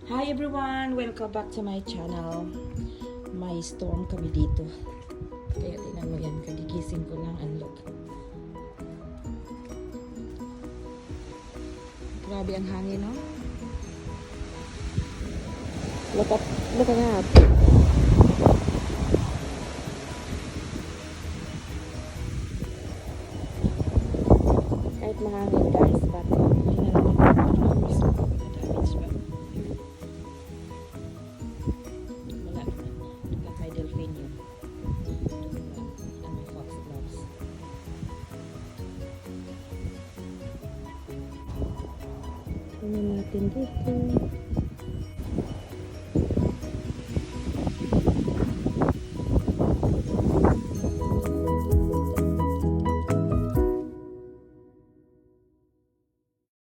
Hi everyone! Welcome back to my channel. May storm kami dito. Kaya tingnan mo yan, kagigising ko lang ang look. Grabe ang hangin, no? Look at that. Kahit mahangin guys, but hindi na naman damage ba? Wala naman. Look at my delphinium. And my foxgloves. Tingnan natin dito.